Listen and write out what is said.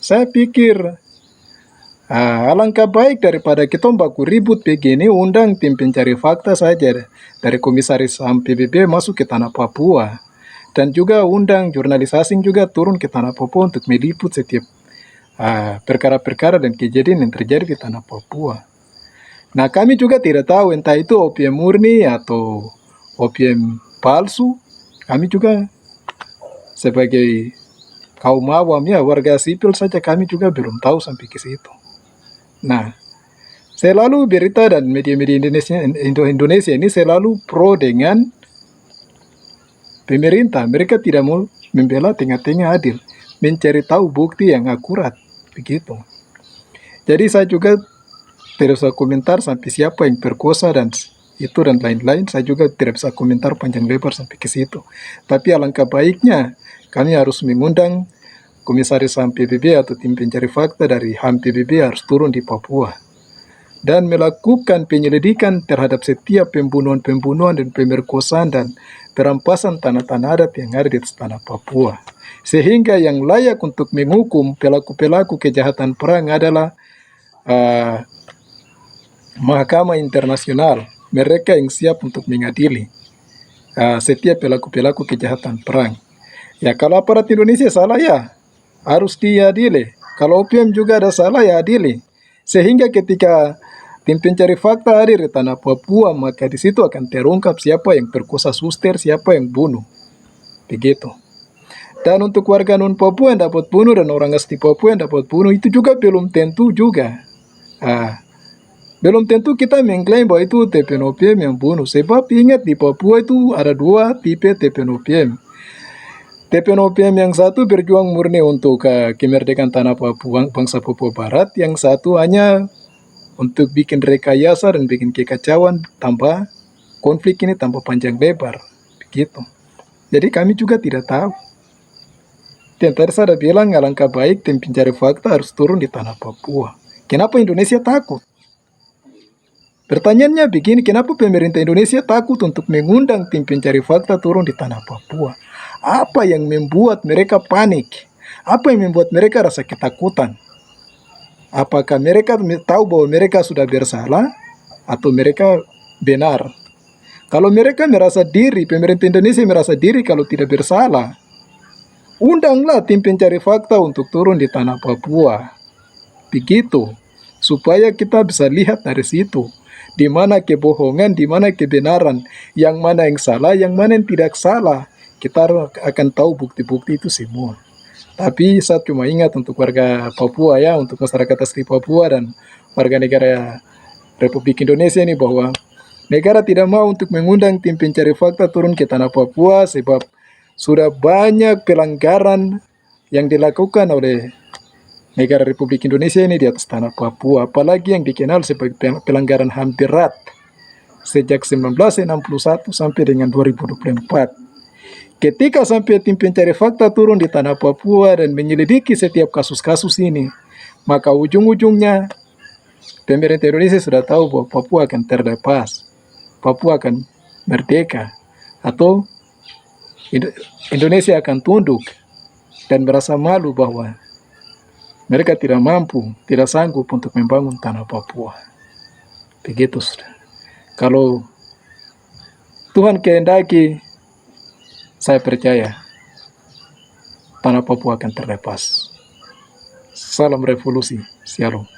saya pikir alangkah baik daripada kita baku ribut begini, undang tim pencari fakta saja dari Komisaris HAM PBB masuk ke tanah Papua. Dan juga undang jurnalis asing juga turun ke tanah Papua untuk meliput setiap perkara-perkara dan kejadian yang terjadi di tanah Papua. Nah, kami juga tidak tahu entah itu opium murni atau opium palsu. Kami juga sebagai kaum awam ya, warga sipil saja, kami juga belum tahu sampai ke situ. Nah, selalu berita dan media-media Indonesia ini selalu pro dengan pemerintah. Mereka tidak mau membela tengah-tengah adil, mencari tahu bukti yang akurat, begitu. Jadi saya juga tidak bisa komentar sampai siapa yang perkosa dan itu dan lain-lain. Saya juga tidak bisa komentar panjang lebar sampai ke situ. Tapi alangkah baiknya kami harus mengundang Komisaris HAM PBB atau tim pencari fakta dari HAM PBB harus turun di Papua dan melakukan penyelidikan terhadap setiap pembunuhan-pembunuhan dan pemerkosaan dan perampasan tanah-tanah adat yang ada di tanah Papua. Sehingga yang layak untuk menghukum pelaku-pelaku kejahatan perang adalah Mahkamah Internasional. Mereka yang siap untuk mengadili setiap pelaku-pelaku kejahatan perang. Ya, kalau aparat Indonesia salah ya harus diadili. Kalau opium juga ada salah ya adili. Sehingga ketika tim pencari fakta hadir di tanah Papua, maka di situ akan terungkap siapa yang perkosa suster, siapa yang bunuh. Begitu. Dan untuk warga non Papua yang dapat bunuh dan orang asli Papua yang dapat bunuh itu juga belum tentu juga. Belum tentu kita mengklaim bahwa itu TPNOPM yang bunuh. Sebab ingat di Papua itu ada dua tipe TPNOPM. TPNOPM yang satu berjuang murni untuk kemerdekaan tanah Papua, bangsa Papua Barat. Yang satu hanya untuk bikin rekayasa dan bikin kekacauan, tambah konflik ini tambah panjang lebar. Begitu. Jadi kami juga tidak tahu. Dan tadi saya bilang alangkah baik tim pencari fakta harus turun di tanah Papua. Kenapa Indonesia takut? Pertanyaannya begini, kenapa pemerintah Indonesia takut untuk mengundang tim pencari fakta turun di tanah Papua? Apa yang membuat mereka panik? Apa yang membuat mereka rasa ketakutan? Apakah mereka tahu bahwa mereka sudah bersalah atau mereka benar? Kalau mereka merasa diri, pemerintah Indonesia merasa diri kalau tidak bersalah, undanglah tim pencari fakta untuk turun di tanah Papua. Begitu, supaya kita bisa lihat dari situ, di mana kebohongan, di mana kebenaran, yang mana yang salah, yang mana yang tidak salah. Kita akan tahu bukti-bukti itu semua. Tapi saya cuma ingat untuk warga Papua ya, untuk masyarakat asli Papua dan warga negara Republik Indonesia ini bahwa negara tidak mau untuk mengundang tim pencari fakta turun ke tanah Papua sebab sudah banyak pelanggaran yang dilakukan oleh negara Republik Indonesia ini di atas tanah Papua. Apalagi yang dikenal sebagai pelanggaran HAM berat sejak 1961 sampai dengan 2024. Ketika sampai tim pencari fakta turun di tanah Papua dan menyelidiki setiap kasus-kasus ini, maka ujung-ujungnya pemerintah Indonesia sudah tahu bahwa Papua akan terlepas, Papua akan merdeka, atau Indonesia akan tunduk dan merasa malu bahwa mereka tidak mampu, tidak sanggup untuk membangun tanah Papua. Begitu sudah. Kalau Tuhan kehendaki, saya percaya tanah Papua akan terlepas. Salam revolusi, shalom.